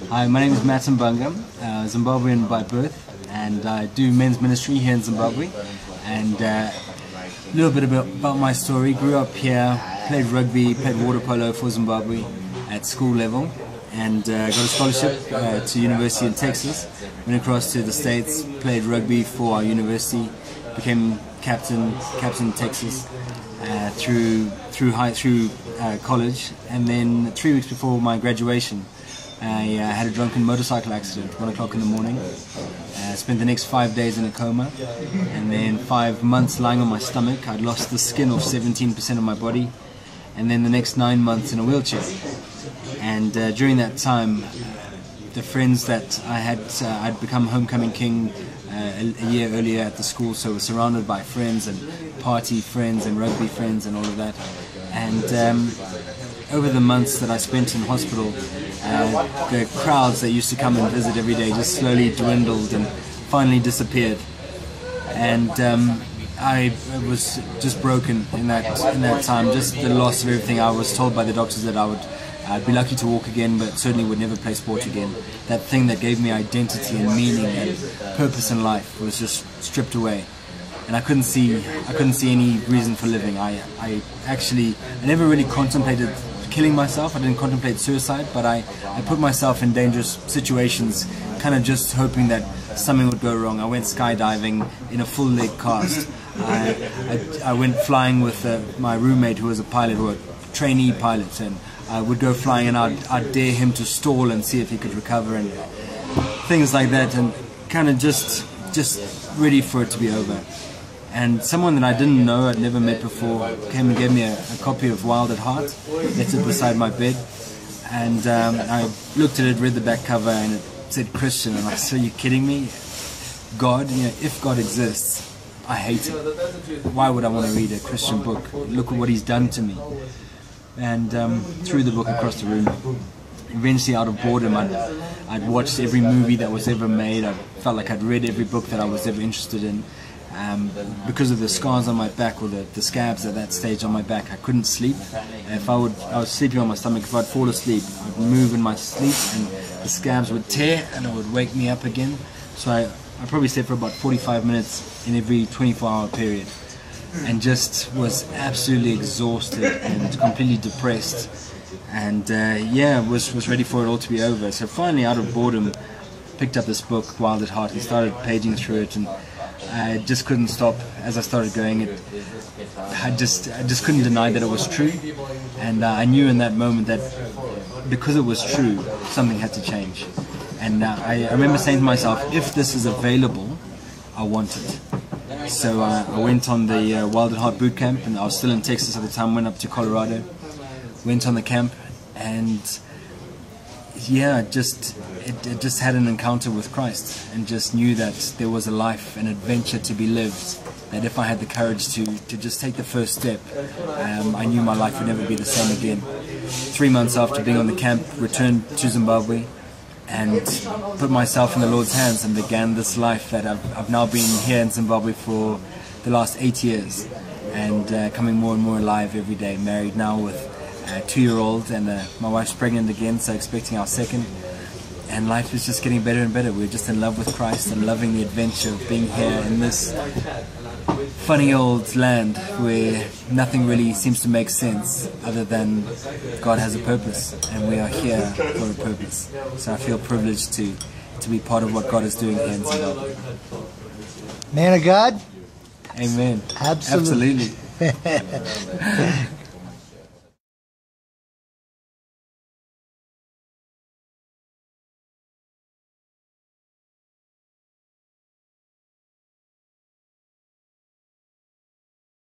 Hi, my name is Mbanga, Zimbabwean by birth, and I do men's ministry here in Zimbabwe. And a little bit about my story. Grew up here, played rugby, played water polo for Zimbabwe at school level, and got a scholarship to university in Texas. Went across to the States, played rugby for our university, became captain in Texas through college, and then 3 weeks before my graduation, I had a drunken motorcycle accident, 1 o'clock in the morning. Spent the next 5 days in a coma, and then 5 months lying on my stomach. I'd lost the skin off 17% of my body, and then the next 9 months in a wheelchair. And during that time, the friends that I had, I'd become homecoming king a year earlier at the school, so I was surrounded by friends and party friends and rugby friends and all of that. And over the months that I spent in hospital, the crowds that used to come and visit every day just slowly dwindled and finally disappeared. And I was just broken in that time, just the loss of everything. I was told by the doctors that I'd be lucky to walk again, but certainly would never play sport again. That thing that gave me identity and meaning and purpose in life was just stripped away, and I couldn't see any reason for living. I never really contemplated killing myself. I didn't contemplate suicide, but I put myself in dangerous situations, kind of just hoping that something would go wrong. I went skydiving in a full leg cast. I went flying with my roommate, who was a pilot, or a trainee pilot, and I would go flying, and I'd dare him to stall and see if he could recover, and things like that, and kind of just ready for it to be over. And someone that I didn't know, I'd never met before, came and gave me a copy of Wild at Heart, left it beside my bed, and I looked at it, read the back cover, and it said Christian, and I said, "Are you kidding me? God, if God exists, I hate him. Why would I want to read a Christian book? Look at what he's done to me." And threw the book across the room. Eventually, out of boredom, I'd watched every movie that was ever made. I felt like I'd read every book that I was ever interested in. Because of the scars on my back, or the scabs at that stage on my back, I couldn't sleep. I was sleeping on my stomach. If I'd fall asleep, I'd move in my sleep, and the scabs would tear, and it would wake me up again. So I probably slept for about 45 minutes in every 24-hour period, and just was absolutely exhausted and completely depressed, and was ready for it all to be over. So finally, out of boredom, picked up this book, Wild at Heart, and started paging through it, and I just couldn't stop. As I started going, I just couldn't deny that it was true, and I knew in that moment that because it was true, something had to change. And I remember saying to myself, if this is available, I want it. So I went on the Wild at Heart boot camp, and I was still in Texas at the time. Went up to Colorado, went on the camp, and it just had an encounter with Christ, and just knew that there was a life, an adventure to be lived. That if I had the courage to just take the first step, I knew my life would never be the same again. 3 months after being on the camp, returned to Zimbabwe, and put myself in the Lord's hands, and began this life that I've now been here in Zimbabwe for the last 8 years, and coming more and more alive every day. Married now with a 2-year-old, and my wife's pregnant again, so expecting our second. And life is just getting better and better. We're just in love with Christ and loving the adventure of being here in this funny old land where nothing really seems to make sense other than God has a purpose, and we are here for a purpose. So I feel privileged to be part of what God is doing here in Zimbabwe. Man of God? Amen. Absolutely. Absolutely.